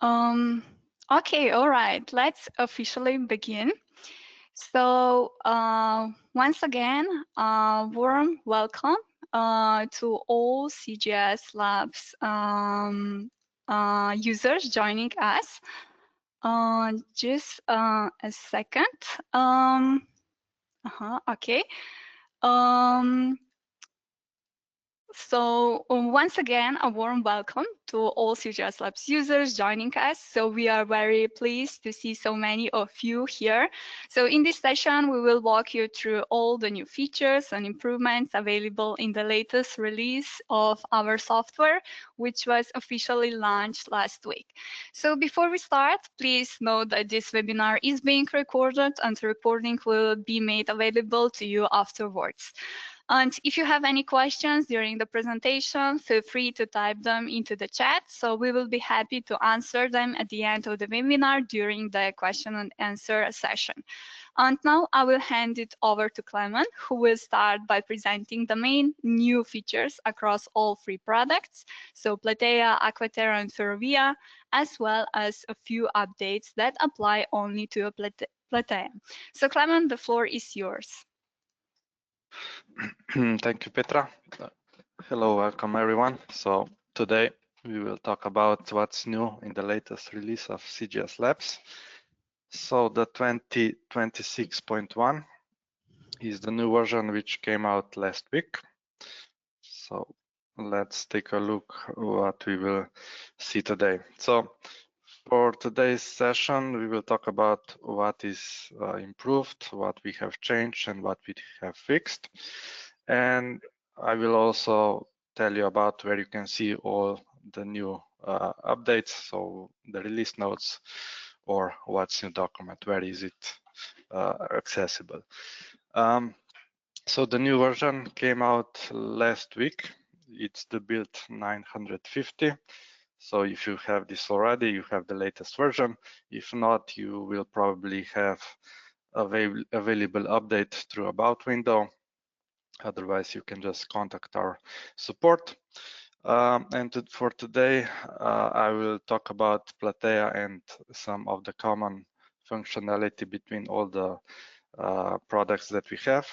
Um, okay, all right, let's officially begin. So, once again, warm welcome to all CGS Labs users joining us. Just a second. Okay. Um, Once again, a warm welcome to all CGS Labs users joining us. So we are very pleased to see so many of you here. So in this session, we will walk you through all the new features and improvements available in the latest release of our software, which was officially launched last week. So before we start, please note that this webinar is being recorded and the recording will be made available to you afterwards. And if you have any questions during the presentation, feel free to type them into the chat. So we will be happy to answer them at the end of the webinar during the question and answer session. And now I will hand it over to Clement, who will start by presenting the main new features across all three products. So Plateia, Aquaterra, and Ferrovia, as well as a few updates that apply only to Plateia. So Clement, the floor is yours. Thank you, Petra. Hello, welcome everyone. So today we will talk about what's new in the latest release of CGS Labs. So the 2026.1 is the new version which came out last week. So let's take a look what we will see today. So for today's session, we will talk about what is improved, what we have changed, and what we have fixed. And I will also tell you about where you can see all the new updates, so the release notes or what's new document, where is it accessible. So the new version came out last week. It's the build 950. So if you have this already, you have the latest version. If not, you will probably have available update through About window. Otherwise, you can just contact our support. For today, I will talk about Plateia and some of the common functionality between all the products that we have.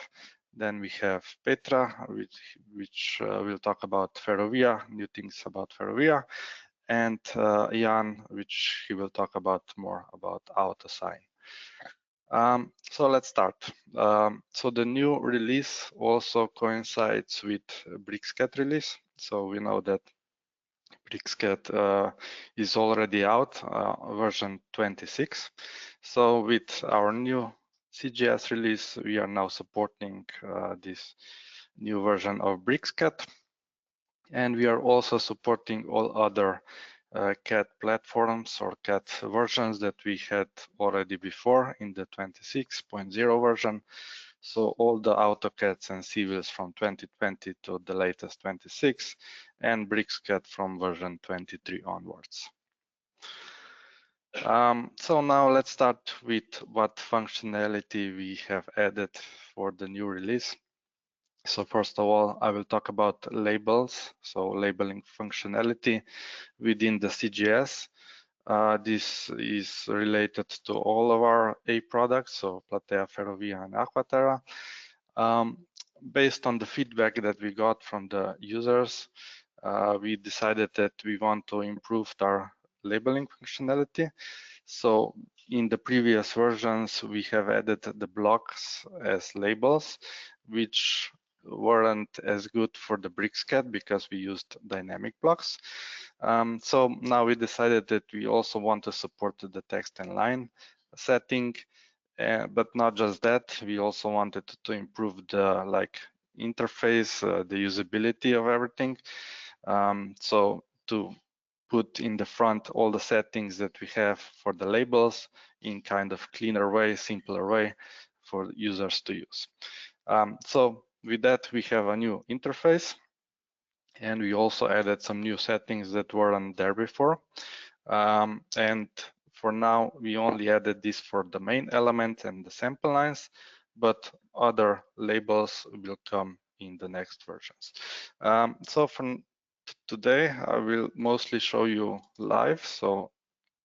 Then we have Petra, which will talk about Ferrovia, new things about Ferrovia, and Jan, which he will talk about more about Autosign. So let's start. So the new release also coincides with BricsCAD release. So we know that BricsCAD is already out, version 26. So with our new CGS release, we are now supporting this new version of BricsCAD. And we are also supporting all other CAD platforms or CAD versions that we had already before in the 26.0 version. So all the AutoCADs and Civils from 2020 to the latest 26, and BricsCAD from version 23 onwards. So now let's start with what functionality we have added for the new release. So first of all, I will talk about labels, so labeling functionality within the CGS. This is related to all of our A products, so Plateia, Ferrovia, and Aquaterra. Based on the feedback that we got from the users, we decided that we want to improve our labeling functionality. So in the previous versions, we have added the blocks as labels, which weren't as good for the BricsCAD because we used dynamic blocks. So now we decided that we also want to support the text and line setting, but not just that, we also wanted to improve the interface, the usability of everything. So to put in the front all the settings that we have for the labels in kind of cleaner way, simpler way for users to use. So with that, we have a new interface, and we also added some new settings that weren't there before. And for now, we only added this for the main element and the sample lines, but other labels will come in the next versions. So from today, I will mostly show you live. So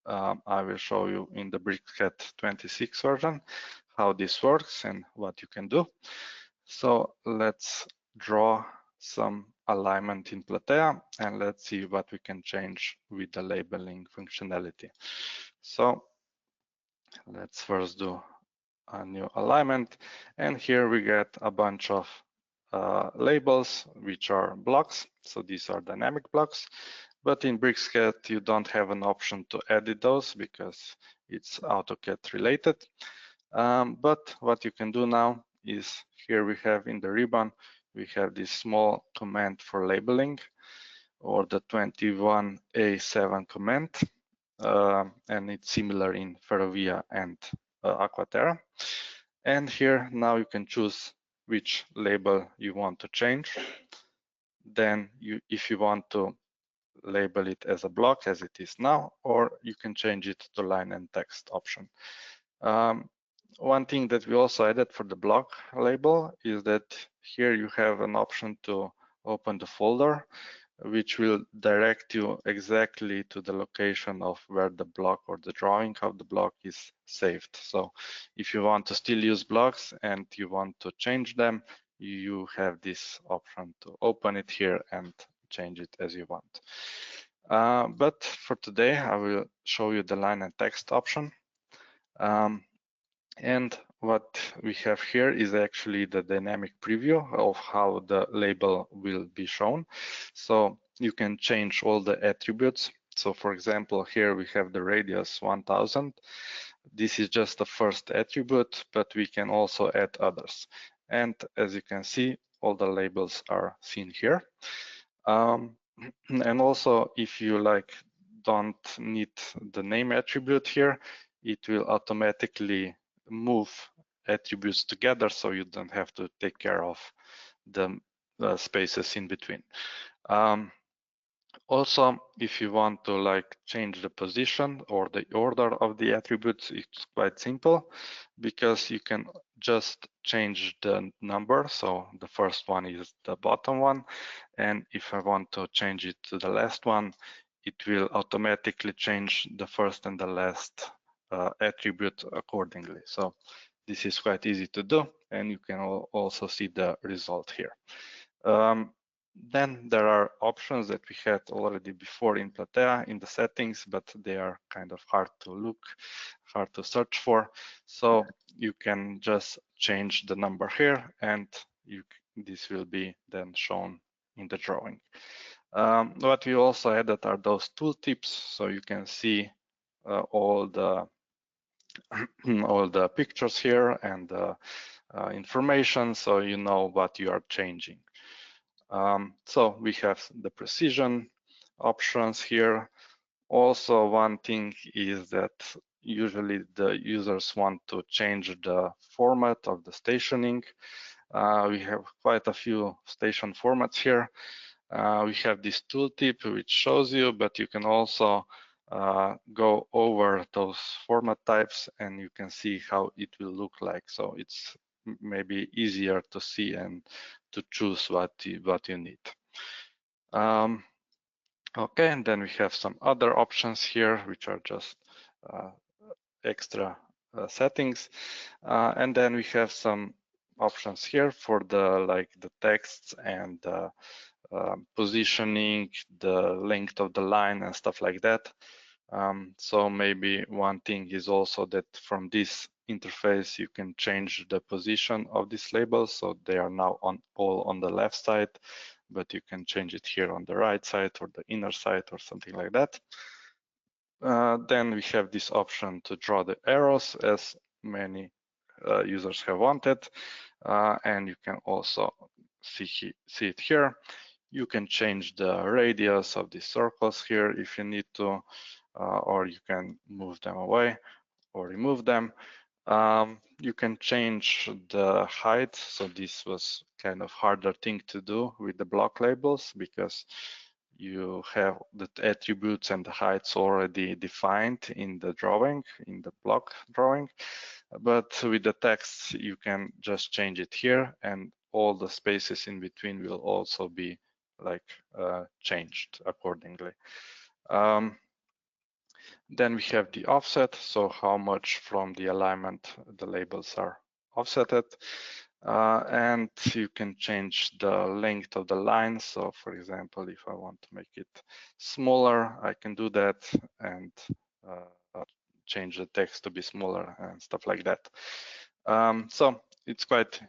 I will show you in the BricsCAD 26 version how this works and what you can do. So let's draw some alignment in Plateia and let's see what we can change with the labeling functionality. So let's first do a new alignment, and here we get a bunch of labels which are blocks. So these are dynamic blocks, but in BricsCAD you don't have an option to edit those because it's AutoCAD related. But what you can do now is, here we have in the ribbon, we have this small command for labeling, or the 21A7 command, and it's similar in Ferrovia and Aquaterra. And here now you can choose which label you want to change. Then if you want to label it as a block as it is now, or you can change it to line and text option. One thing that we also added for the block label is that here you have an option to open the folder, which will direct you exactly to the location of where the block or the drawing of the block is saved. So if you want to still use blocks and you want to change them, you have this option to open it here and change it as you want. But for today, I will show you the line and text option. And what we have here is actually the dynamic preview of how the label will be shown. So you can change all the attributes. So for example, here we have the radius 1000. This is just the first attribute, but we can also add others. And as you can see, all the labels are seen here. And also, if you don't need the name attribute here, it will automatically move attributes together, so you don't have to take care of the spaces in between. Also, if you want to change the position or the order of the attributes, it's quite simple, because you can just change the number. So the first one is the bottom one, and if I want to change it to the last one, it will automatically change the first and the last attribute accordingly. So this is quite easy to do, and you can also see the result here. Then there are options that we had already before in Plateia in the settings, but they are kind of hard to look, hard to search for. So you can just change the number here, and this will be then shown in the drawing. What we also added are those tooltips, so you can see all the all the pictures here and the information, so you know what you are changing. So we have the precision options here. Also, one thing is that usually the users want to change the format of the stationing. We have quite a few station formats here. We have this tooltip which shows you, but you can also go over those format types and you can see how it will look like. So it's maybe easier to see and to choose what you need. Okay, and then we have some other options here, which are just extra settings. And then we have some options here for the texts and positioning, the length of the line and stuff like that. So maybe one thing is also that from this interface you can change the position of these labels, so they are now all on the left side, but you can change it here on the right side or the inner side or something like that. Then we have this option to draw the arrows, as many users have wanted, and you can also see it here. You can change the radius of the circles here if you need to, or you can move them away or remove them. You can change the height. So this was kind of harder thing to do with the block labels, because you have the attributes and the heights already defined in the drawing, in the block drawing. But with the text, you can just change it here, and all the spaces in between will also be changed accordingly. Then we have the offset, so how much from the alignment the labels are offsetted. And you can change the length of the line. So for example, if I want to make it smaller, I can do that and change the text to be smaller and stuff like that. So it's quite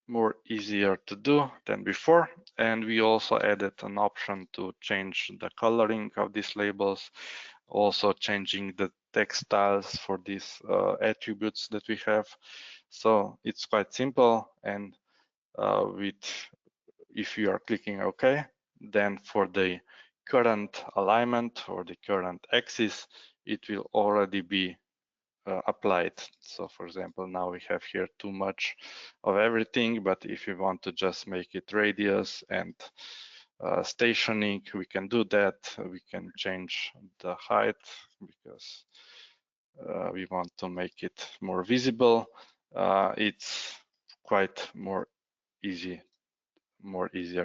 more easier to do than before. And we also added an option to change the coloring of these labels, also changing the text styles for these attributes that we have. So it's quite simple, and if you are clicking OK, then for the current alignment or the current axis, it will already be applied. So for example, now we have here too much of everything, but if you want to just make it radius and stationing, we can do that. We can change the height because we want to make it more visible. It's quite more easier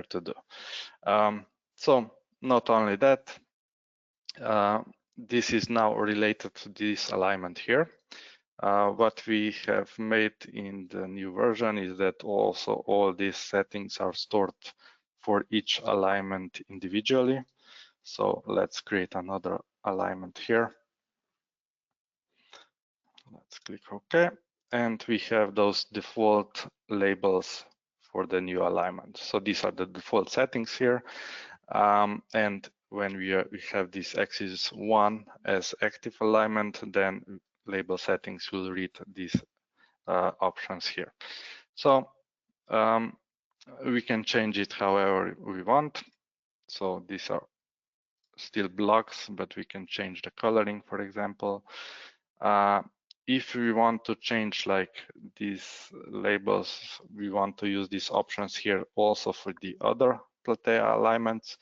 to do. So not only that, this is now related to this alignment here. What we have made in the new version is that also all these settings are stored for each alignment individually. So let's create another alignment here. Let's click OK. And we have those default labels for the new alignment. So these are the default settings here. And when we have this axis 1 as active alignment, then label settings will read these options here. So we can change it however we want. So these are still blocks, but we can change the coloring, for example. If we want to change like these labels, we want to use these options here also for the other Plateia alignments,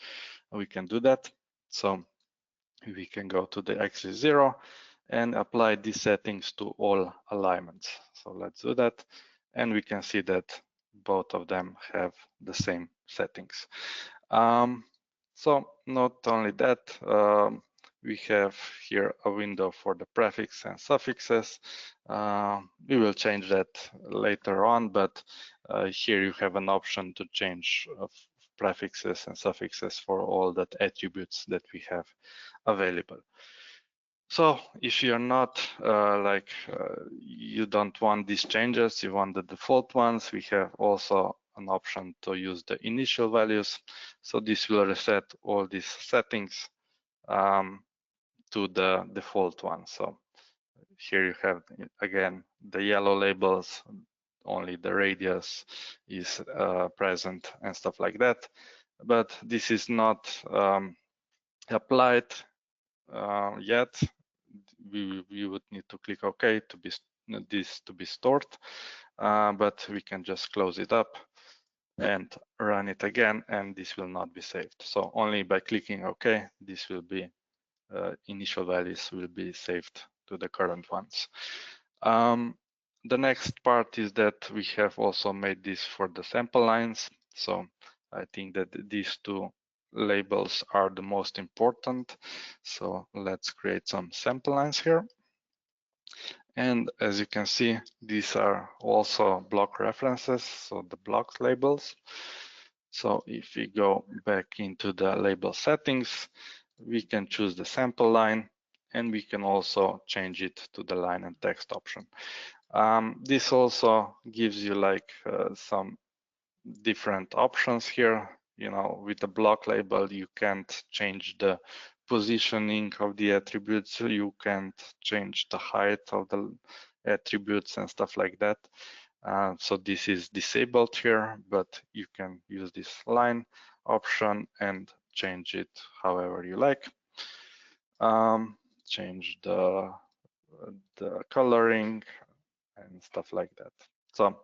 we can do that. So we can go to the axis 0 and apply these settings to all alignments. So let's do that. And we can see that both of them have the same settings. So not only that, we have here a window for the prefix and suffixes. We will change that later on, but here you have an option to change prefixes and suffixes for all the attributes that we have available. So if you're not you don't want these changes, you want the default ones, we have also an option to use the initial values. So this will reset all these settings to the default one. So here you have, again, the yellow labels, only the radius is present and stuff like that. But this is not applied yet. We would need to click OK to be this to be stored, but we can just close it up and run it again, and this will not be saved. So only by clicking OK, this will be initial values will be saved to the current ones. The next part is that we have also made this for the sample lines. So I think that these two labels are the most important. So let's create some sample lines here. And as you can see, these are also block references, so the block labels. So if we go back into the label settings, we can choose the sample line, and we can also change it to the line and text option. This also gives you like some different options here. You know, with the block label, you can't change the positioning of the attributes. You can't change the height of the attributes and stuff like that. So this is disabled here, but you can use this line option and change it however you like. Change the coloring and stuff like that. So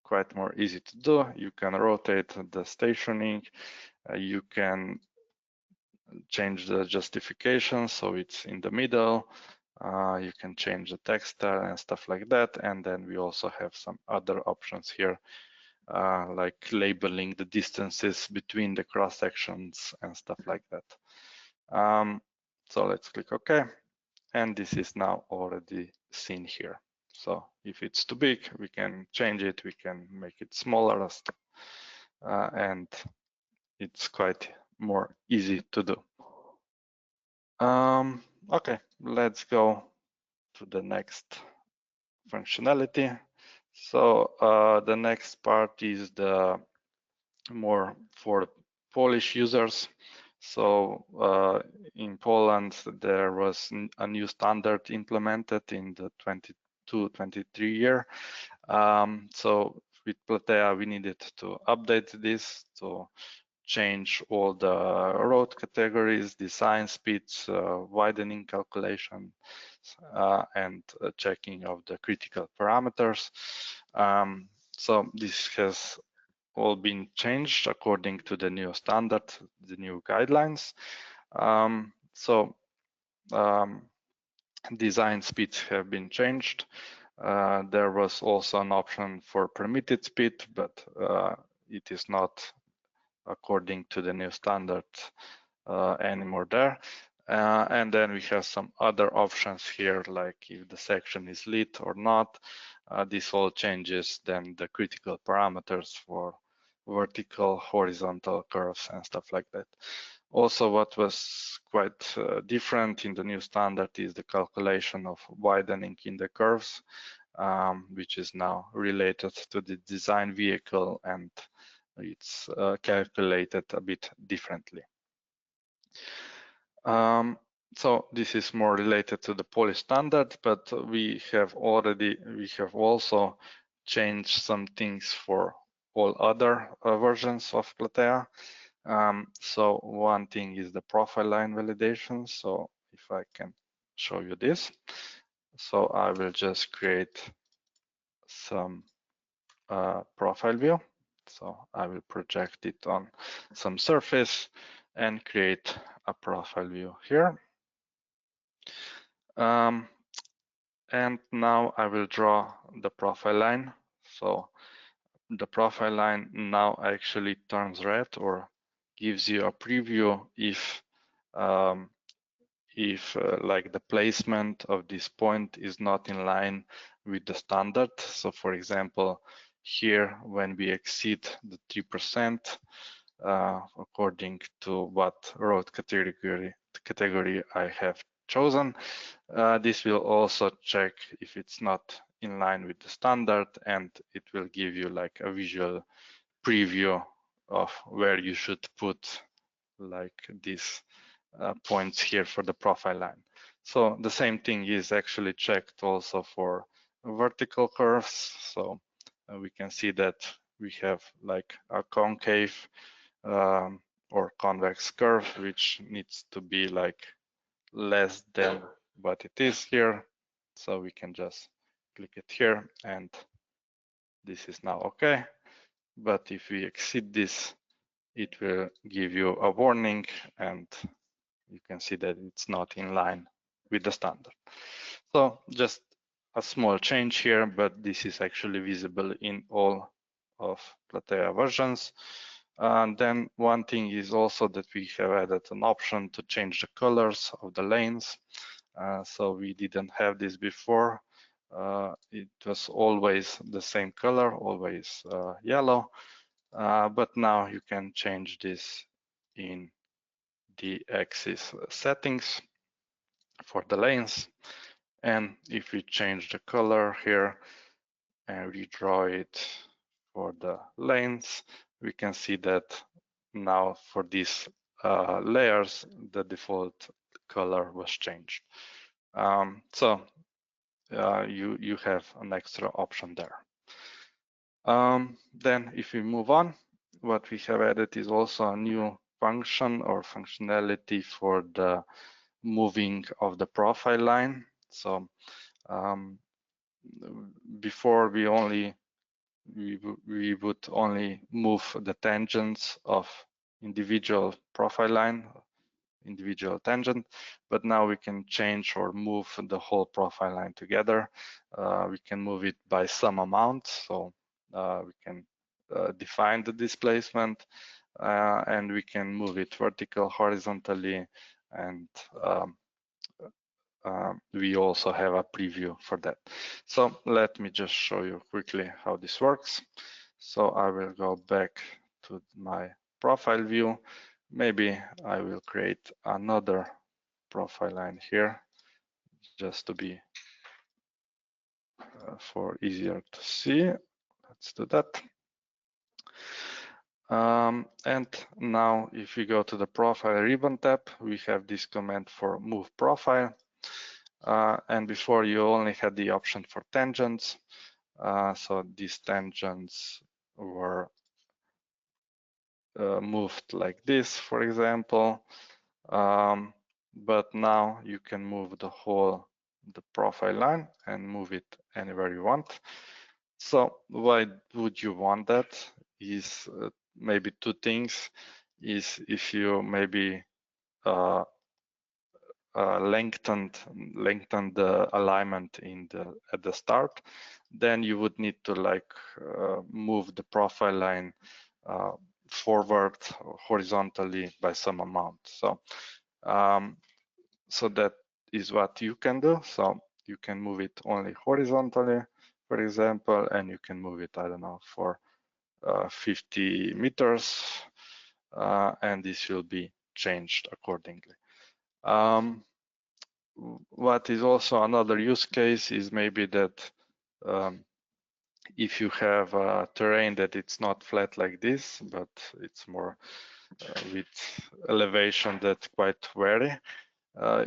quite more easy to do. You can rotate the stationing. You can change the justification so it's in the middle. You can change the text style and stuff like that. And then we also have some other options here, like labeling the distances between the cross sections and stuff like that. So let's click OK. And this is now already seen here. So if it's too big, we can change it, we can make it smaller, and it's quite more easy to do. Okay, let's go to the next functionality. So the next part is the more for Polish users. So in Poland, there was a new standard implemented in the 22-23 year. So with Plateia, we needed to update this to change all the road categories, design speeds, widening calculation, and checking of the critical parameters. So this has all been changed according to the new standard, the new guidelines. So design speeds have been changed. There was also an option for permitted speed, but it is not according to the new standard anymore there. And then we have some other options here, like if the section is lit or not. This all changes then the critical parameters for vertical, horizontal curves and stuff like that. Also, what was quite different in the new standard is the calculation of widening in the curves, which is now related to the design vehicle, and it's calculated a bit differently. So this is more related to the Polish standard, but we have also changed some things for all other versions of Plateia. So one thing is the profile line validation. So if I can show you this, so I will just create some profile view. So I will project it on some surface and create a profile view here. And now I will draw the profile line. So the profile line now actually turns red or gives you a preview if like the placement of this point is not in line with the standard. So for example, here when we exceed the 3%, according to what road category I have chosen, this will also check if it's not in line with the standard, and it will give you like a visual preview of where you should put like these points here for the profile line. So the same thing is actually checked also for vertical curves. So we can see that we have like a concave or convex curve, which needs to be like less than what it is here. So we can just click it here, and this is now okay. But if we exceed this, it will give you a warning, and you can see that it's not in line with the standard. So just a small change here, but this is actually visible in all of Plateia versions. And then one thing is also that we have added an option to change the colors of the lanes. So we didn't have this before. It was always the same color, always yellow. But now you can change this in the axis settings for the lanes. And if we change the color here and redraw it for the lanes, we can see that now for these layers, the default color was changed. So you have an extra option there. Then if we move on, what we have added is also a new function or functionality for the moving of the profile line. So before we would only move the tangents of individual profile line, individual tangent, but now we can change or move the whole profile line together. We can move it by some amount, so we can define the displacement, and we can move it vertical, horizontally, and we also have a preview for that. So let me just show you quickly how this works. So I will go back to my profile view. Maybe I will create another profile line here just to be for easier to see. Let's do that. And now if we go to the profile ribbon tab, we have this command for move profile. And before you only had the option for tangents. So these tangents were moved like this, for example. But now you can move the profile line and move it anywhere you want. So why would you want that? Is maybe two things. Is if you maybe lengthened the alignment at the start, then you would need to move the profile line forward horizontally by some amount. So that is what you can do. So you can move it only horizontally, for example, and you can move it, I don't know, for 50 meters, and this will be changed accordingly. What is also another use case is maybe that if you have a terrain that it's not flat like this, but it's more with elevation that quite vary,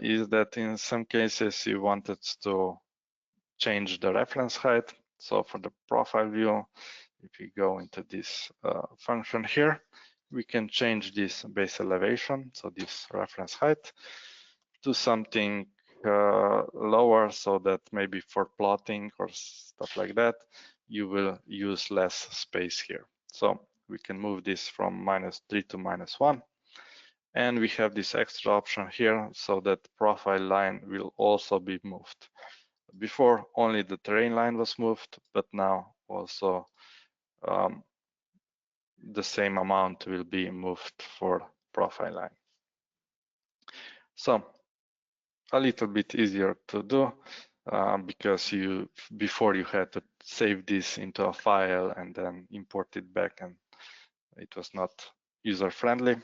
is that in some cases you wanted to change the reference height. So for the profile view, if we go into this function here, we can change this base elevation, so this reference height, to something lower, so that maybe for plotting or stuff like that, you will use less space here. So we can move this from -3 to -1. And we have this extra option here, so that profile line will also be moved. Before, only the terrain line was moved, but now also the same amount will be moved for profile line. So a little bit easier to do because before you had to save this into a file and then import it back, and it was not user friendly.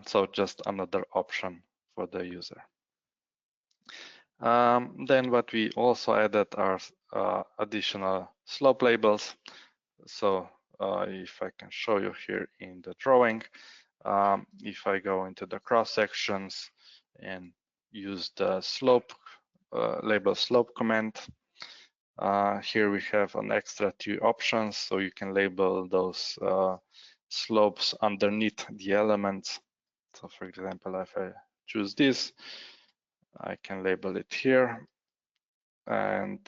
So just another option for the user. Then what we also added are additional slope labels. So if I can show you here in the drawing, if I go into the cross sections and use the slope label slope command, here we have an extra 2 options, so you can label those slopes underneath the elements. So for example, if I choose this, I can label it here, and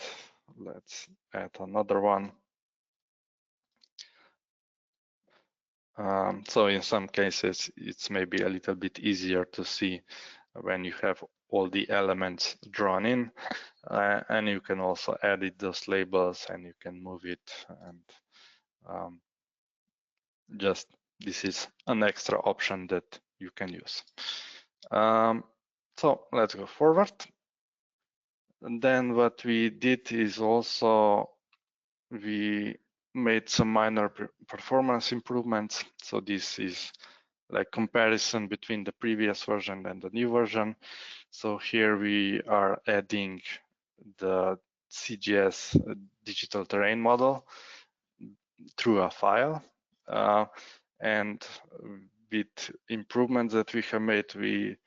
let's add another one. So in some cases, it's maybe a little bit easier to see when you have all the elements drawn in, and you can also edit those labels, and you can move it, and just this is an extra option that you can use. So let's go forward. And then what we did is also we made some minor performance improvements. So this is like comparison between the previous version and the new version. So here we are adding the CGS digital terrain model through a file. And with improvements that we have made, we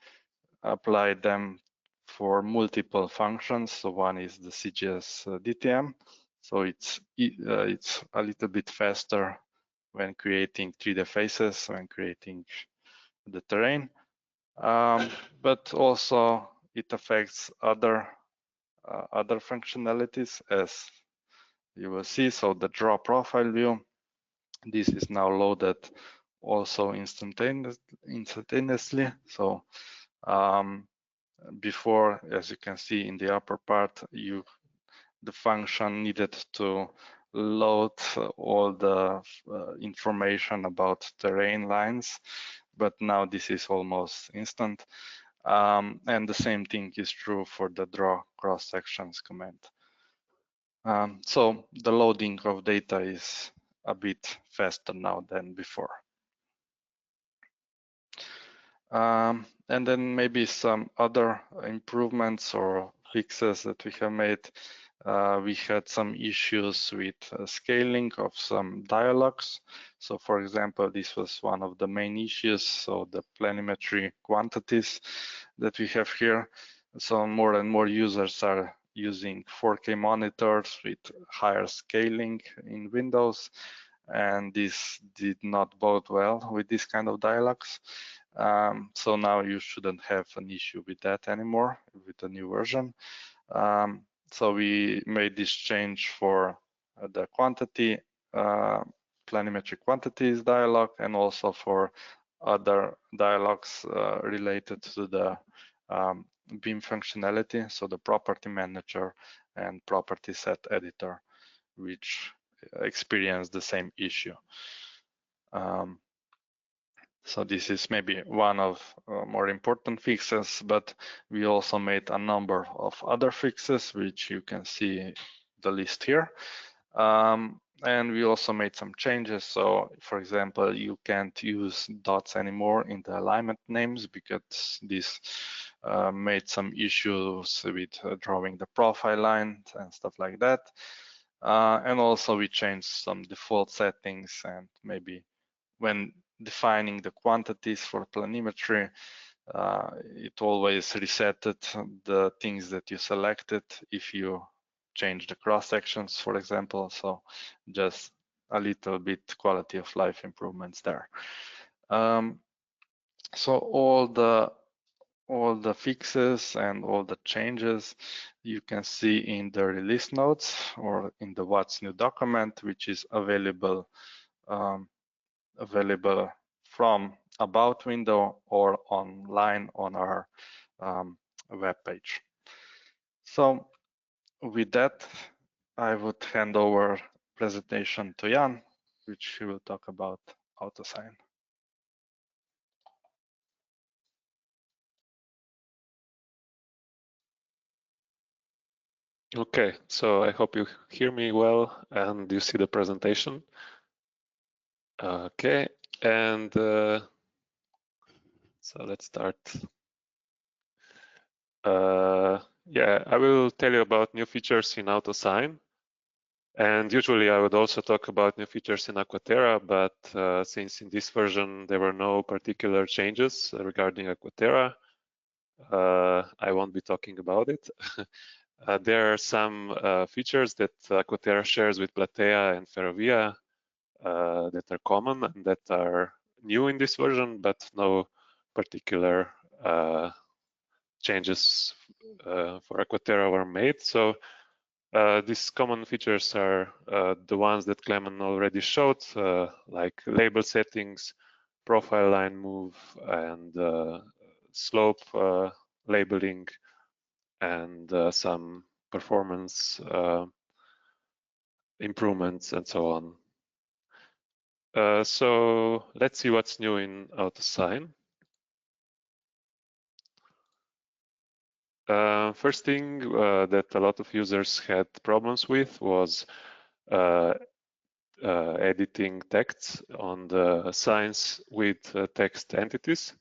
applied them for multiple functions. So one is the CGS DTM. So it's a little bit faster when creating 3D faces, when creating the terrain. But also it affects other functionalities, as you will see. So the draw profile view, this is now loaded also instantaneously. So before, as you can see in the upper part, the function needed to load all the information about terrain lines, but now this is almost instant. And the same thing is true for the draw cross sections command. So the loading of data is a bit faster now than before. And then maybe some other improvements or fixes that we have made. We had some issues with scaling of some dialogues. So for example, this was one of the main issues. So the planimetry quantities that we have here. So more and more users are using 4K monitors with higher scaling in Windows. And this did not bode well with this kind of dialogues. So now you shouldn't have an issue with that anymore with the new version. So we made this change for the quantity, planimetric quantities dialog, and also for other dialogues related to the BIM functionality, so the property manager and property set editor, which experience the same issue. So this is maybe one of more important fixes, but we also made a number of other fixes, which you can see the list here. And we also made some changes. So for example, you can't use dots anymore in the alignment names because this made some issues with drawing the profile line and stuff like that. And also we changed some default settings, and maybe when defining the quantities for planimetry, it always resetted the things that you selected if you change the cross sections, for example. So just a little bit quality of life improvements there. So all the fixes and all the changes you can see in the release notes or in the what's new document, which is available from About window or online on our web page. So with that, I would hand over presentation to Jan, which he will talk about Autosign. Okay, so I hope you hear me well and you see the presentation. Okay, and so let's start. Yeah, I will tell you about new features in Autosign. And usually I would also talk about new features in Aquaterra, but since in this version there were no particular changes regarding Aquaterra, I won't be talking about it. There are some features that Aquaterra shares with Plateia and Ferrovia that are common and that are new in this version, but no particular changes for Aquaterra were made. So these common features are the ones that Clement already showed, like label settings, profile line move, and slope labeling, and some performance improvements and so on. So let's see what's new in Autosign. First thing that a lot of users had problems with was editing texts on the signs with text entities.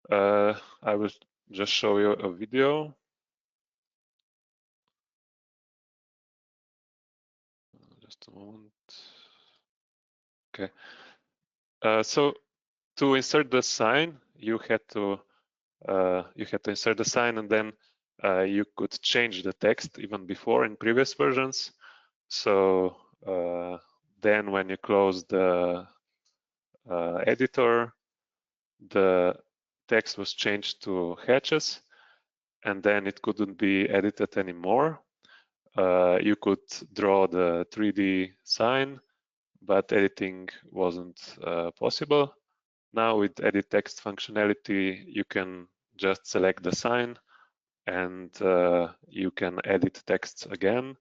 I will just show you a video. Just a moment. Okay. So to insert the sign, you had to insert the sign, and then you could change the text even before in previous versions. So then when you close the editor, the text was changed to hatches, and then it couldn't be edited anymore. You could draw the 3D sign, but editing wasn't possible. Now with edit text functionality, you can just select the sign and you can edit text again.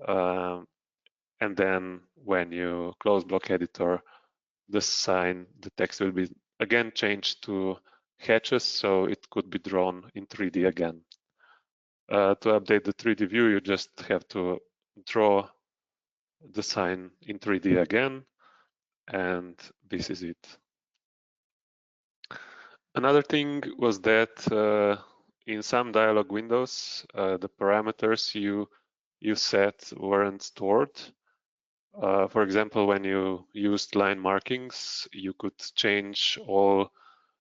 And then when you close block editor, the text will be again changed to hatches, so it could be drawn in 3D again. To update the 3D view, you just have to draw the sign in 3D again, and this is it. Another thing was that in some dialog windows, the parameters you set weren't stored. For example, when you used line markings, you could change all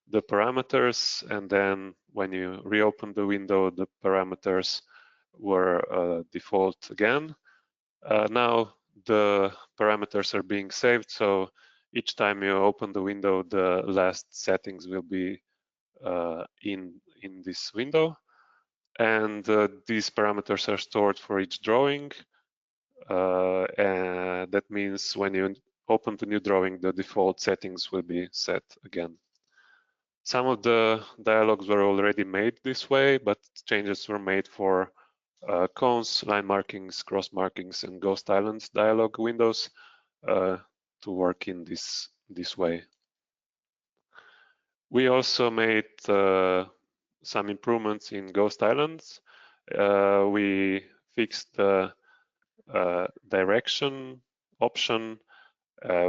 the parameters, and then when you reopen the window, the parameters were default again. Now the parameters are being saved, so each time you open the window, the last settings will be in this window, and these parameters are stored for each drawing. And that means when you open the new drawing, the default settings will be set again. Some of the dialogues were already made this way, but changes were made for cones, line markings, cross markings, and ghost island dialog windows to work in this way. We also made some improvements in ghost islands. We fixed the direction option.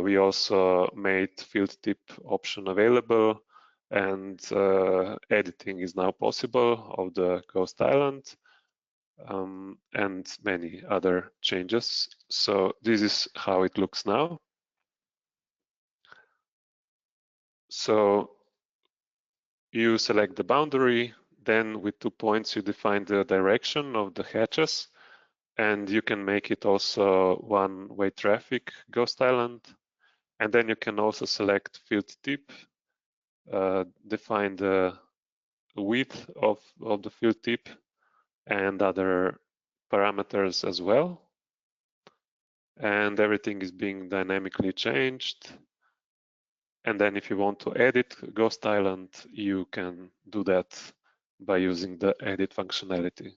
We also made field tip option available, and editing is now possible of the ghost island, and many other changes. So this is how it looks now. So you select the boundary, then with 2 points you define the direction of the hatches, and you can make it also one-way traffic ghost island. And then you can also select field tip, define the width of the field tip and other parameters as well. And everything is being dynamically changed. And then if you want to edit Ghost Island, you can do that by using the edit functionality.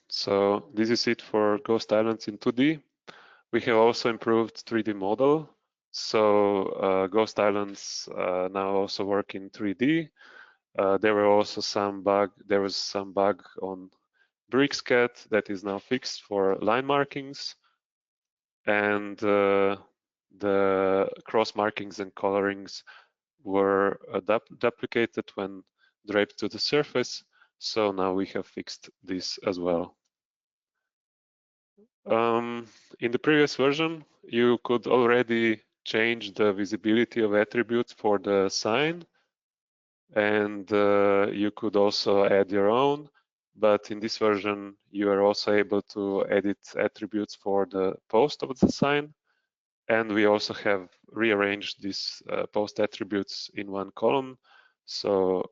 So this is it for Ghost Islands in 2D. We have also improved 3D model. So Ghost Islands now also work in 3D. There was some bug on BricsCAD that is now fixed for line markings, and the cross markings and colorings were duplicated when draped to the surface. So now we have fixed this as well. In the previous version, you could already change the visibility of attributes for the sign, and you could also add your own. But in this version, you are also able to edit attributes for the post of the sign. And we also have rearranged these post attributes in one column. So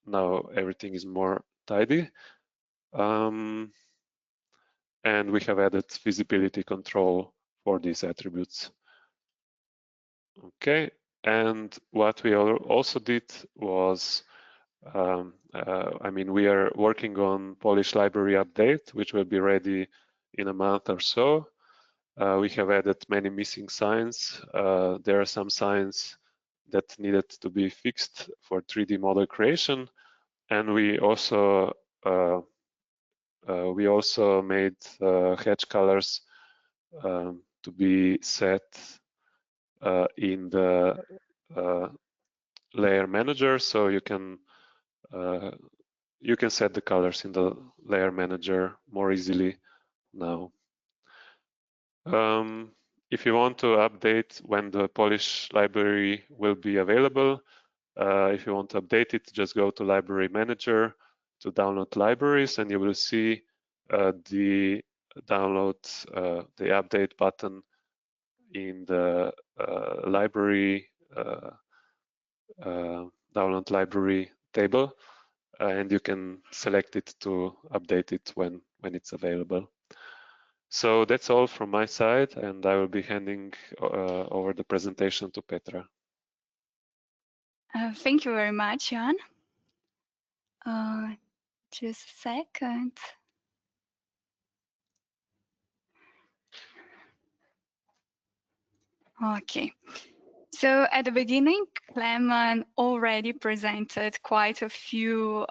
now everything is more tidy. And we have added visibility control for these attributes. Okay, and what we also did was, we are working on Polish library update, which will be ready in a month or so. We have added many missing signs. There are some signs that needed to be fixed for 3D model creation, and we also made hatch colors to be set in the layer manager, so you can set the colors in the layer manager more easily now. If you want to update when the Polish library will be available, if you want to update it, just go to Library Manager to download libraries, and you will see the download, the update button in the library download library table, and you can select it to update it when it's available. So that's all from my side, and I will be handing over the presentation to Petra. Thank you very much, Jan. Just a second. Okay. So at the beginning, Clement already presented quite a few,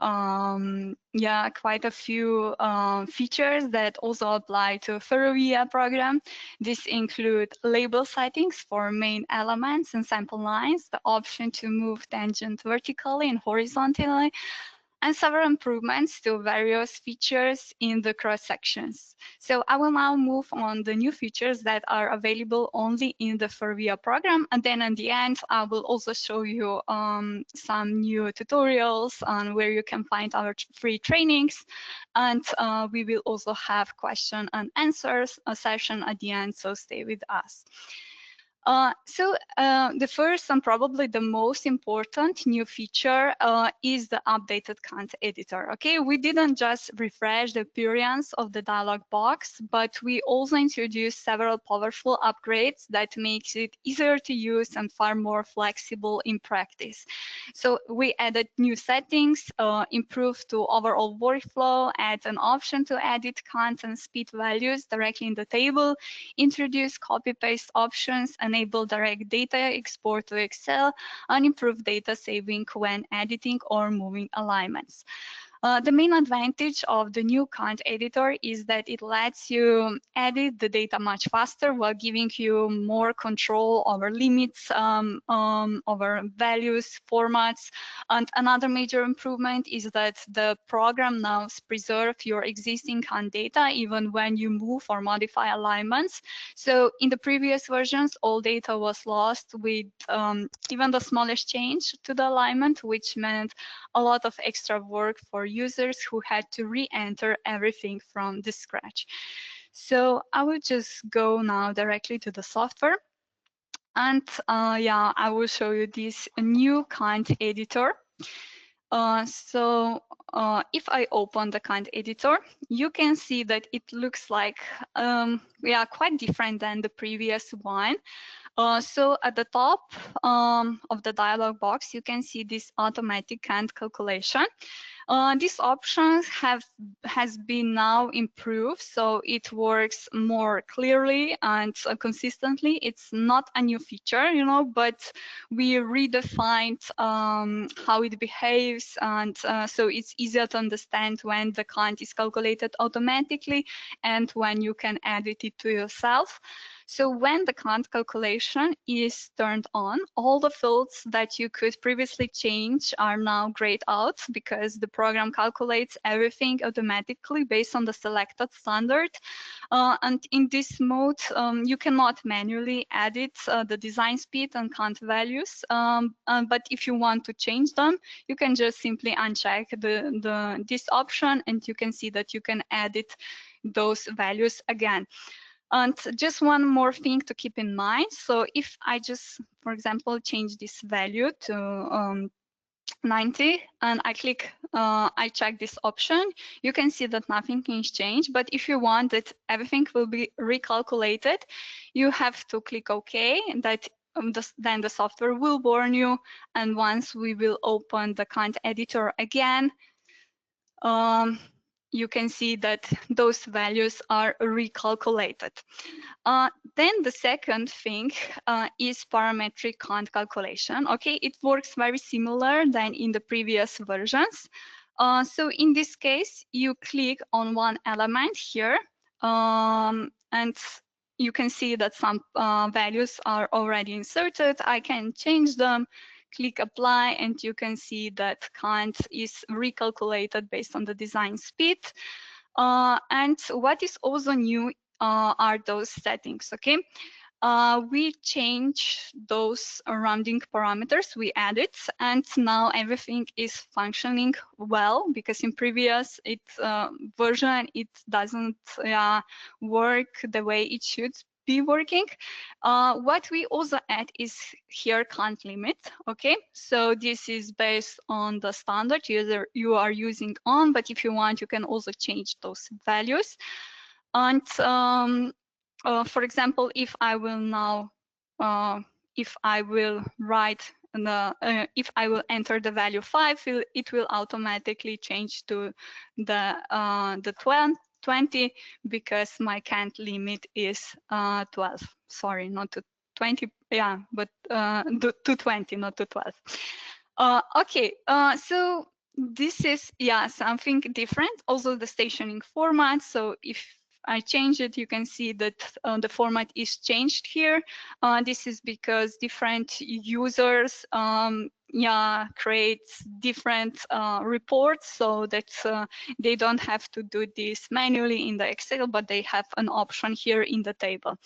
features that also apply to Ferrovia program. This include label settings for main elements and sample lines, the option to move tangent vertically and horizontally, and several improvements to various features in the cross sections. So I will now move on the new features that are available only in the Ferrovia program, and then in the end I will also show you some new tutorials on where you can find our free trainings, and we will also have question and answers a session at the end, so stay with us. The first and probably the most important new feature is the updated content editor. Okay, we didn't just refresh the appearance of the dialog box, but we also introduced several powerful upgrades that makes it easier to use and far more flexible in practice. So we added new settings, improved to overall workflow, add an option to edit content speed values directly in the table, introduce copy-paste options, enable direct data export to Excel, and improve data saving when editing or moving alignments. The main advantage of the new content editor is that it lets you edit the data much faster while giving you more control over limits, over values, formats. And another major improvement is that the program now preserves your existing content data even when you move or modify alignments. So in the previous versions, all data was lost with even the smallest change to the alignment, which meant a lot of extra work for users who had to re-enter everything from the scratch. So I will just go now directly to the software. And I will show you this new content editor. If I open the content editor, you can see that it looks like quite different than the previous one. So at the top of the dialog box, you can see this automatic content calculation. This option has been now improved, so it works more clearly and consistently. It's not a new feature, but we redefined how it behaves, and so it's easier to understand when the content is calculated automatically and when you can edit it to yourself. So when the content calculation is turned on, all the fields that you could previously change are now grayed out because the program calculates everything automatically based on the selected standard. And in this mode, you cannot manually edit the design speed and content values. But if you want to change them, you can just simply uncheck this option, and you can see that you can edit those values again. And just one more thing to keep in mind. So if I just, for example, change this value to 90 and I check this option, you can see that nothing can change. But if you want that everything will be recalculated, you have to click OK, and that then the software will warn you. And once we will open the content editor again, you can see that those values are recalculated. Then the second thing is parametric content calculation. Okay, it works very similar than in the previous versions. So in this case, you click on one element here, and you can see that some values are already inserted. I can change them. Click apply, and you can see that content is recalculated based on the design speed. And what is also new are those settings. Okay, we change those rounding parameters we added, and now everything is functioning well, because in previous version it doesn't work the way it should be working. What we also add is here content limit. Okay, so this is based on the standard user you are using on, but if you want, you can also change those values. And for example, if I will now, if I will write if I will enter the value 5, it will automatically change to the 20, because my content limit is 12. Sorry, not to 20. yeah, but 220, not 212. Okay, so this is, yeah, something different. Also the stationing format. So if I change it, you can see that the format is changed here. This is because different users yeah, creates different reports, so that they don't have to do this manually in the Excel, but they have an option here in the table.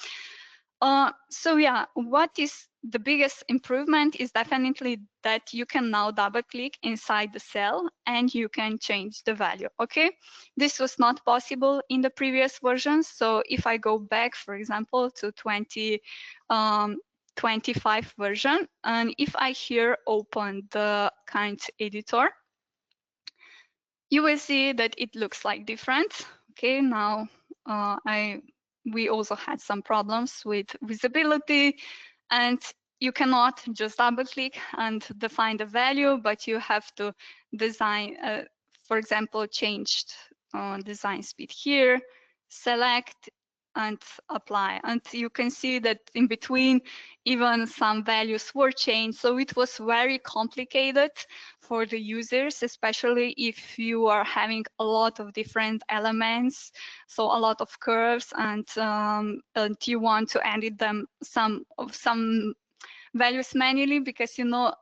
So yeah, what is the biggest improvement is definitely that you can now double click inside the cell and you can change the value. Okay, this was not possible in the previous versions. So if I go back, for example, to 2025 version, and if I here open the kind editor, you will see that it looks like different. Okay, now we also had some problems with visibility, and you cannot just double click and define the value, but you have to design, for example, changed design speed here, select and apply. And you can see that in between, even some values were changed. So it was very complicated for the users, especially if you are having a lot of different elements, so a lot of curves, and you want to edit them some values manually, because you know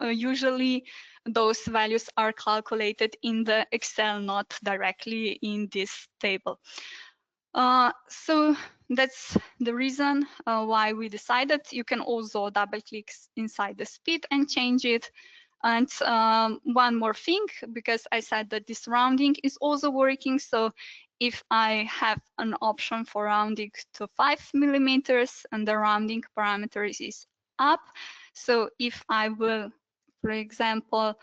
usually those values are calculated in the Excel, not directly in this table. So that's the reason why we decided you can also double click inside the speed and change it. And one more thing, because I said that this rounding is also working. So if I have an option for rounding to 5 millimeters and the rounding parameters is up. So if I will, for example,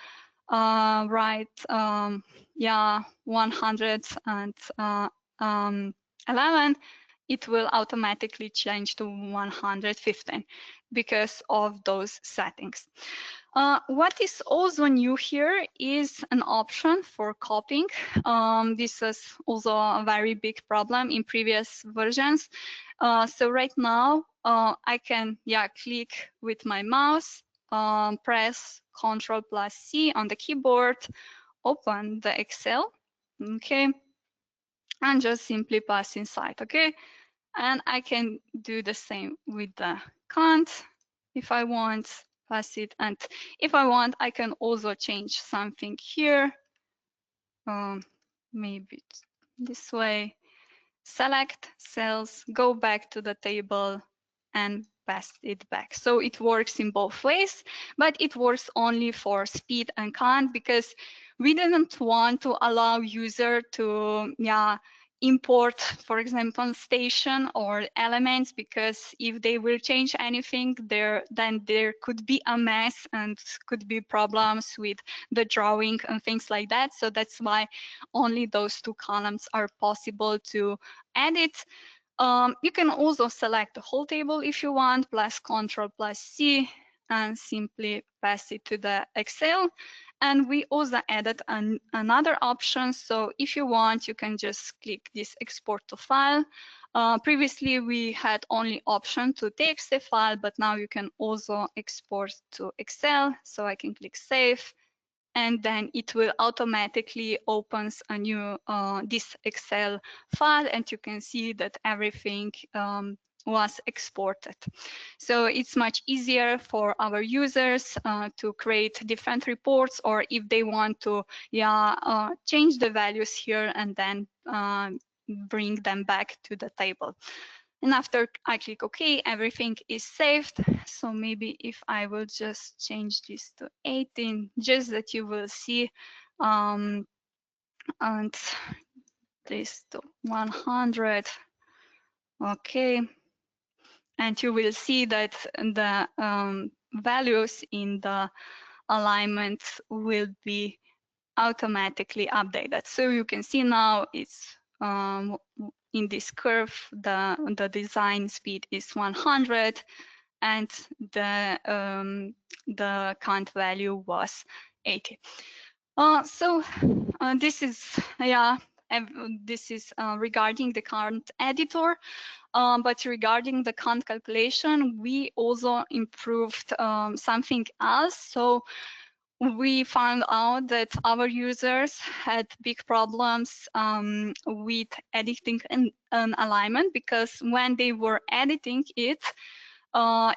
write, yeah, 111, it will automatically change to 115 because of those settings. What is also new here is an option for copying. This is also a very big problem in previous versions. So right now, I can, yeah, click with my mouse, press Ctrl+C on the keyboard, open the Excel, okay, and just simply pass inside, okay? And I can do the same with the count if I want, pass it. And if I want, I can also change something here. Maybe this way. Select cells, go back to the table and pass it back. So it works in both ways, but it works only for speed and count, because we didn't want to allow user to, yeah, import, for example, station or elements, because if they will change anything there, then there could be a mess and could be problems with the drawing and things like that. So that's why only those two columns are possible to edit. You can also select the whole table if you want, plus Ctrl+C, and simply pass it to the Excel. And we also added another option. So if you want, you can just click this export to file. Previously, we had only option to TXT file, but now you can also export to Excel. So I can click save, and then it will automatically opens a new this Excel file, and you can see that everything was exported. So it's much easier for our users to create different reports, or if they want to, yeah, change the values here and then bring them back to the table. And after I click OK, everything is saved. So maybe if I will just change this to 18, just that you will see, and this to 100. Okay. And you will see that the values in the alignment will be automatically updated. So you can see now it's in this curve, the design speed is 100, and the count value was 80. So this is, yeah, this is regarding the current editor. But regarding the count calculation, we also improved something else. So we found out that our users had big problems with editing an alignment, because when they were editing it,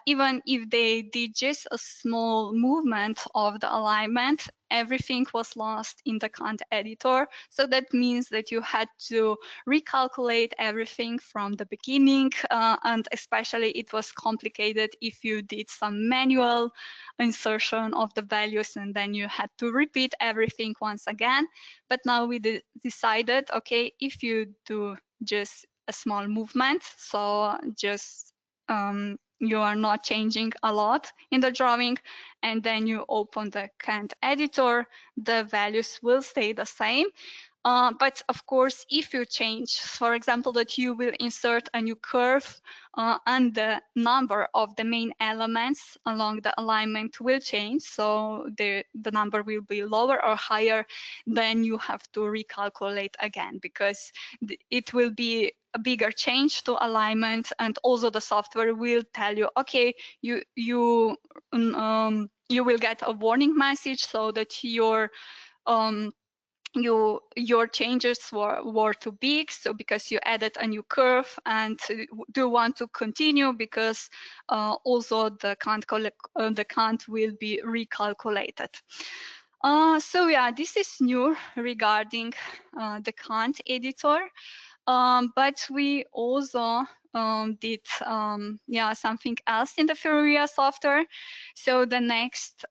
even if they did just a small movement of the alignment, everything was lost in the count editor. So that means that you had to recalculate everything from the beginning, and especially it was complicated if you did some manual insertion of the values and then you had to repeat everything once again. But now we decided, okay, if you do just a small movement, so just you are not changing a lot in the drawing, and then you open the count editor, the values will stay the same. But of course, if you change, for example, that you will insert a new curve and the number of the main elements along the alignment will change, so the number will be lower or higher, then you have to recalculate again, because it will be a bigger change to alignment, and also the software will tell you, okay, you will get a warning message so that your changes were too big, so because you added a new curve, and do you want to continue, because also the count will be recalculated. So yeah, this is new regarding the count editor. But we also did something else in the Furia software. So the next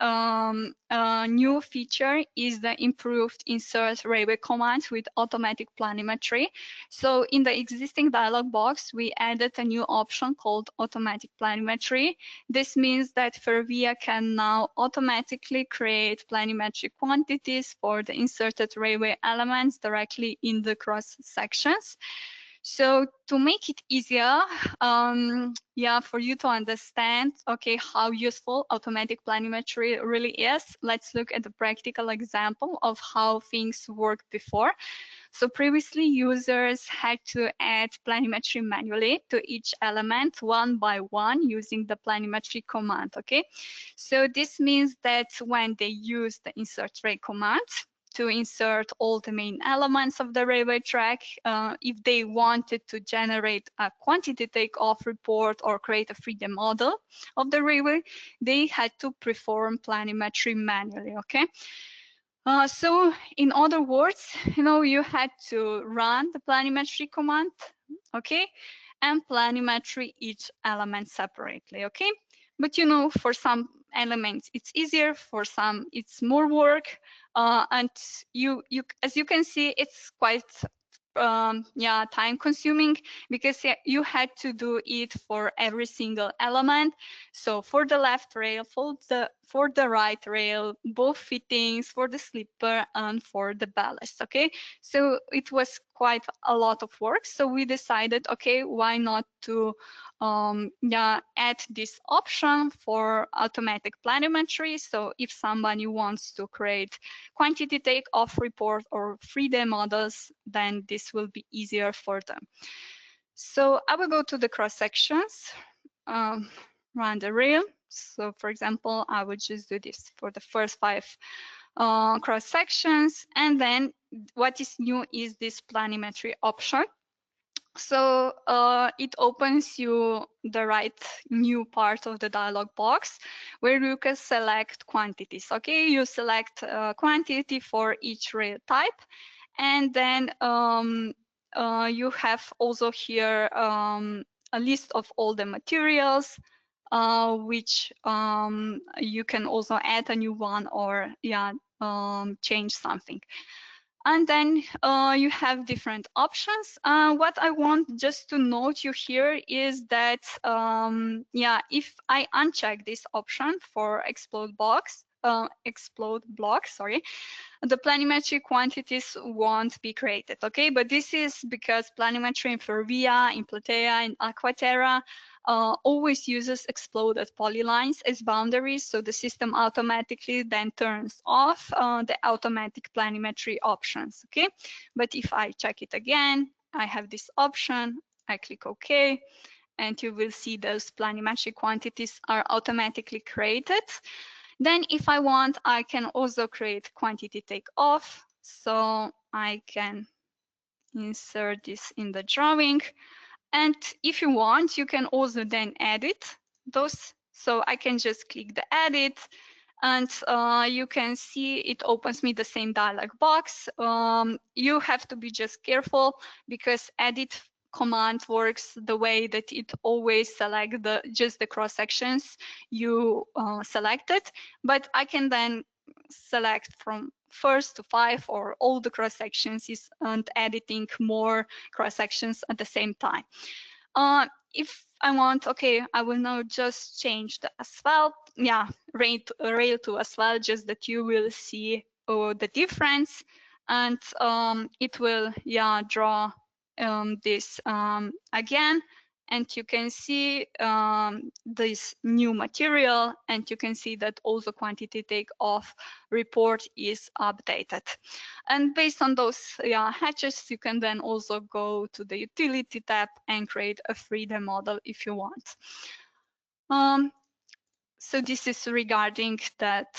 new feature is the improved insert railway commands with automatic planimetry. So in the existing dialog box, we added a new option called automatic planimetry. This means that Fervia can now automatically create planimetric quantities for the inserted railway elements directly in the cross sections. So to make it easier, for you to understand, okay, how useful automatic planimetry really is, let's look at the practical example of how things worked before. So previously, users had to add planimetry manually to each element one by one using the planimetry command, okay? So this means that when they use the insert ray command to insert all the main elements of the railway track, if they wanted to generate a quantity takeoff report or create a 3D model of the railway, they had to perform planimetry manually, okay? So in other words, you had to run the planimetry command, okay, and planimetry each element separately, okay? But for some elements it's easier, for some it's more work, and you as you can see, it's quite time consuming, because you had to do it for every single element. So for the left rail, for the right rail, both fittings, for the slipper and for the ballast, okay? So it was quite a lot of work, so we decided, okay, why not to add this option for automatic planimetry. So if somebody wants to create quantity takeoff report or 3D models, then this will be easier for them. So I will go to the cross sections, run the rail. So for example, I would just do this for the first 5 cross sections, and then what is new is this planimetry option. So it opens you the right new part of the dialog box where you can select quantities. Okay, you select quantity for each rail type, and then you have also here a list of all the materials, which you can also add a new one or change something. And then you have different options. What I want just to note you here is that, if I uncheck this option for explode box, explode block, sorry, the planimetric quantities won't be created, okay? But this is because planimetry in Fervia, in Plateia, in Aquaterra always uses exploded polylines as boundaries, so the system automatically then turns off the automatic planimetry options, okay? But if I check it again, I have this option, I click OK, and you will see those planimetric quantities are automatically created. Then if I want, I can also create quantity takeoff. So I can insert this in the drawing. And if you want, you can also then edit those. So I can just click the edit, and you can see it opens me the same dialog box. You have to be just careful because edit command works the way that it always select just the cross sections you selected, but I can then select from 1st to 5 or all the cross sections and editing more cross sections at the same time. If I want, okay, I will now just change the asphalt, yeah, rail to asphalt, just that you will see the difference, and it will, yeah, draw this again, and you can see this new material, and you can see that also quantity takeoff report is updated. And based on those hatches, you can then also go to the utility tab and create a 3D model if you want. So this is regarding that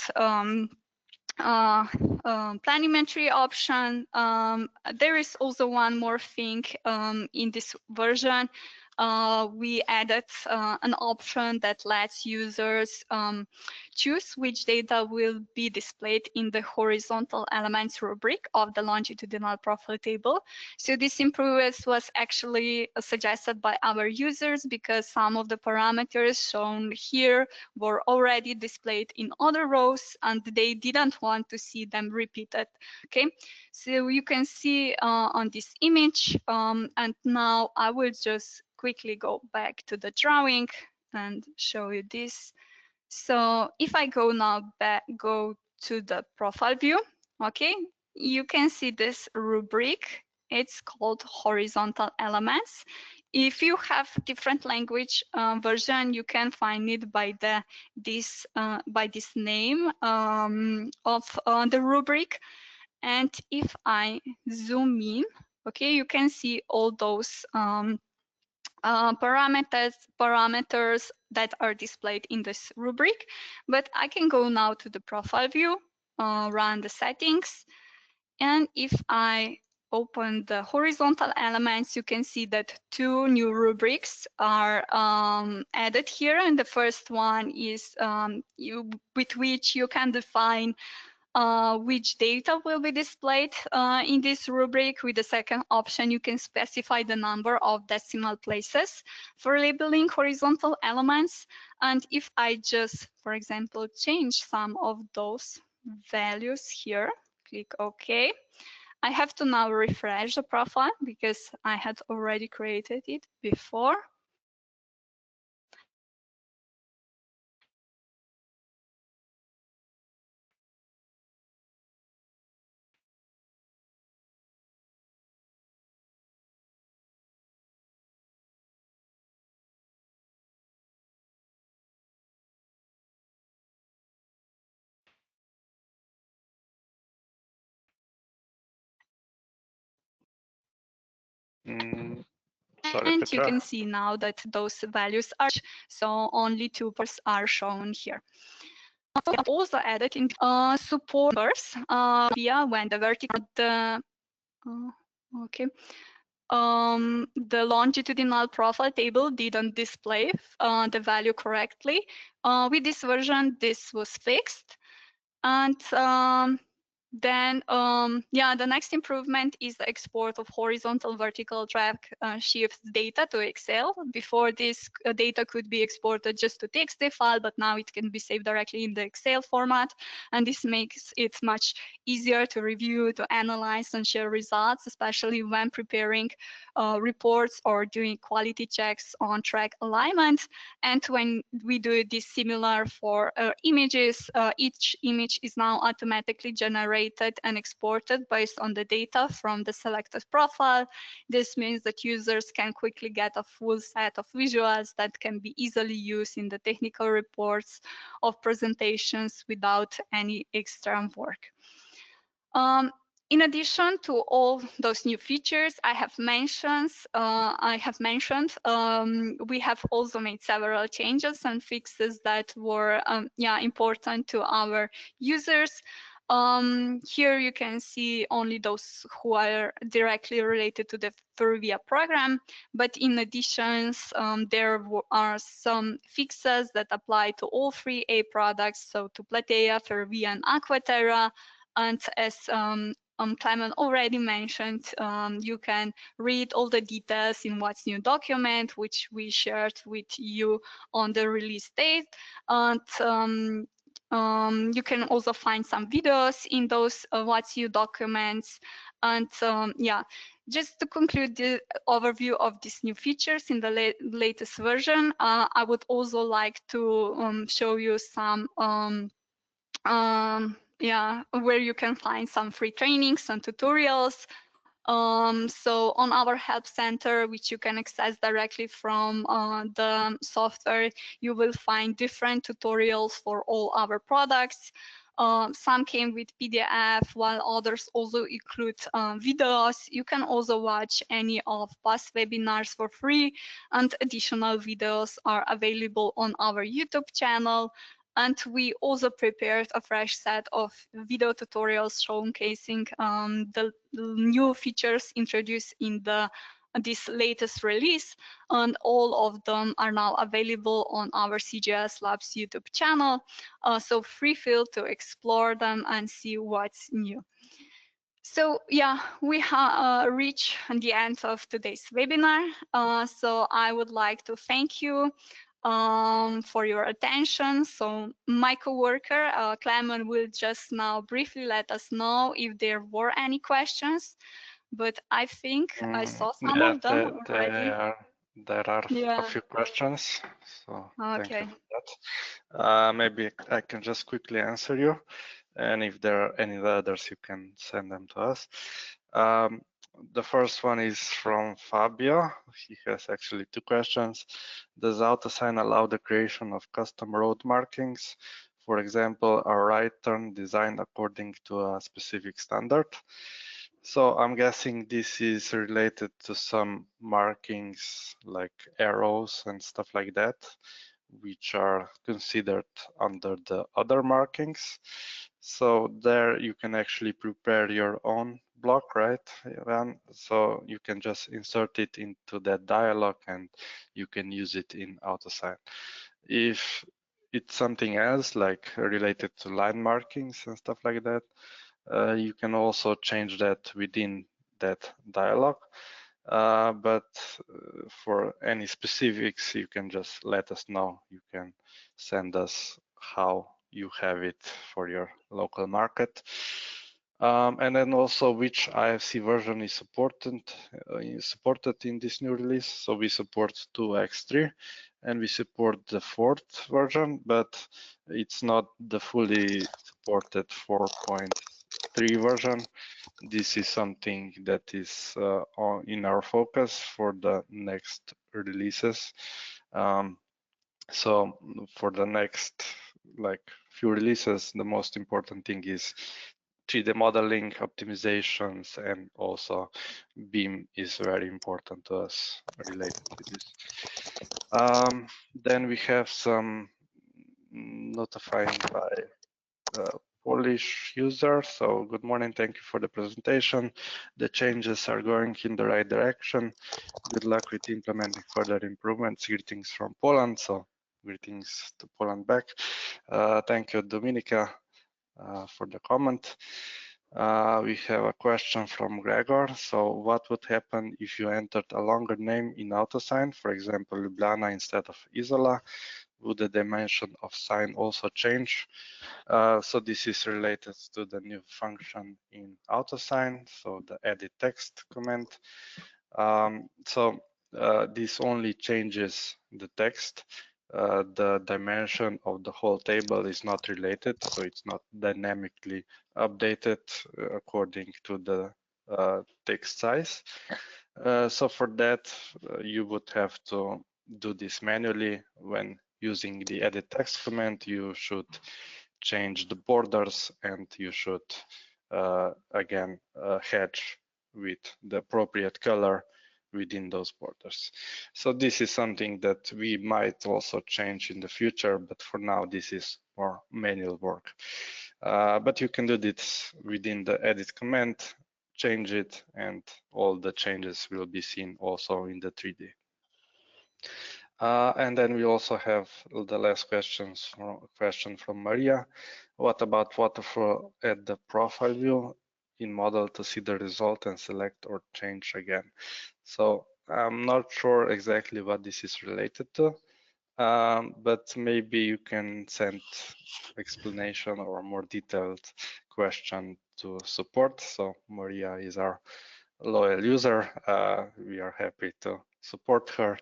planimetry option. There is also one more thing in this version. We added an option that lets users choose which data will be displayed in the horizontal elements rubric of the longitudinal profile table. So this improvement was actually suggested by our users because some of the parameters shown here were already displayed in other rows and they didn't want to see them repeated. Okay, so you can see on this image, and now I will just quickly go back to the drawing and show you this. So if I go now go to the profile view, okay, you can see this rubric. It's called horizontal elements. If you have different language version, you can find it by this name of the rubric. And if I zoom in, okay, you can see all those parameters that are displayed in this rubric. But I can go now to the profile view, run the settings, and if I open the horizontal elements, you can see that 2 new rubrics are added here. And the first one is with which you can define which data will be displayed in this rubric. With the second option, you can specify the number of decimal places for labeling horizontal elements. And if I just, for example, change some of those values here, click OK. I have to now refresh the profile because I had already created it before. Sorry, And Petra. you can see now that those values are, so only 2 parts are shown here. Also added in support numbers when the vertical, the longitudinal profile table didn't display the value correctly. With this version, this was fixed. And Then, yeah, the next improvement is the export of horizontal vertical track shifts data to Excel. Before this data could be exported just to TXT file, but now it can be saved directly in the Excel format. And this makes it much easier to review, to analyze and share results, especially when preparing reports or doing quality checks on track alignment. And when we do this similar for images, each image is now automatically generated and exported based on the data from the selected profile. This means that users can quickly get a full set of visuals that can be easily used in the technical reports of presentations without any extra work. In addition to all those new features I have mentioned, we have also made several changes and fixes that were important to our users. Here you can see only those who are directly related to the Fervia program, but in addition, there are some fixes that apply to all 3A products, so to Plateia, Fervia, and Aquaterra. And as Clement already mentioned, you can read all the details in What's New document, which we shared with you on the release date. And you can also find some videos in those What's New documents. And yeah, just to conclude the overview of these new features in the latest version, I would also like to show you some where you can find some free trainings and tutorials. So on our help center, which you can access directly from the software, you will find different tutorials for all our products. Some came with PDF, while others also include videos. You can also watch any of past webinars for free, and additional videos are available on our YouTube channel. And we also prepared a fresh set of video tutorials showcasing the new features introduced in this latest release, and all of them are now available on our CGS Labs YouTube channel. So feel to explore them and see what's new. So yeah, we have reached the end of today's webinar. So I would like to thank you for your attention. So my coworker, Clement, will just now briefly let us know if there were any questions, but I think I saw some of them already. There are a Yeah, few questions, so thank you okay. for that. Maybe I can just quickly answer you, and if there are any others, you can send them to us. The first one is from Fabio. He has actually two questions. Does Autosign allow the creation of custom road markings? For example, a right turn designed according to a specific standard? So I'm guessing this is related to some markings like arrows and stuff like that, which are considered under the other markings. So there you can actually prepare your own block, right, Ivan? So you can just insert it into that dialog and you can use it in Autosign. If it's something else, like related to line markings and stuff like that, you can also change that within that dialog. But for any specifics, you can just let us know. You can send us how you have it for your local market. And then also which IFC version is supported in this new release. So we support 2x3 and we support the 4th version, but it's not the fully supported 4.3 version. This is something that is in our focus for the next releases. So for the next few releases, the most important thing is 3D modeling, optimizations, and also BIM is very important to us related to this. Then we have some notifying by Polish user. So good morning, thank you for the presentation. The changes are going in the right direction. Good luck with implementing further improvements. Greetings from Poland. So greetings to Poland back. Thank you, Dominika, for the comment. We have a question from Gregor. So what would happen if you entered a longer name in Autosign, for example, Ljubljana instead of Isola? Would the dimension of sign also change? So this is related to the new function in Autosign, so the edit text command. This only changes the text. The dimension of the whole table is not related, so it's not dynamically updated according to the text size. So for that, you would have to do this manually. When using the edit text command, you should change the borders, and you should again hedge with the appropriate color within those borders. So this is something that we might also change in the future, but for now this is more manual work. But you can do this within the edit command, change it, and all the changes will be seen also in the 3D. And then we also have the last question from Maria. What about waterfall at the profile view in model to see the result and select or change again? So I'm not sure exactly what this is related to, but maybe you can send explanation or more detailed question to support. So Maria is our loyal user. We are happy to support her.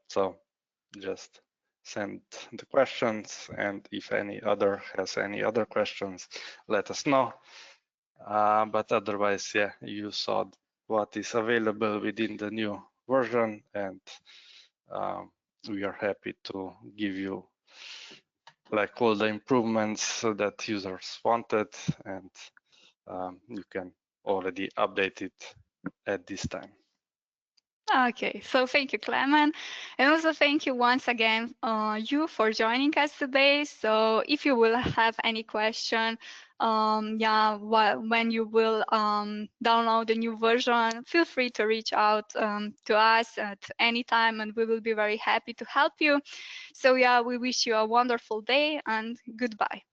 So just send the questions, and if any other has any other questions, let us know. But otherwise, yeah, you saw what is available within the new version, and we are happy to give you like all the improvements that users wanted, and you can already update it at this time. Okay, so thank you, Clement. And also thank you once again, you for joining us today. So if you will have any question, when you will download the new version, feel free to reach out to us at any time, and we will be very happy to help you. So yeah, we wish you a wonderful day, and goodbye.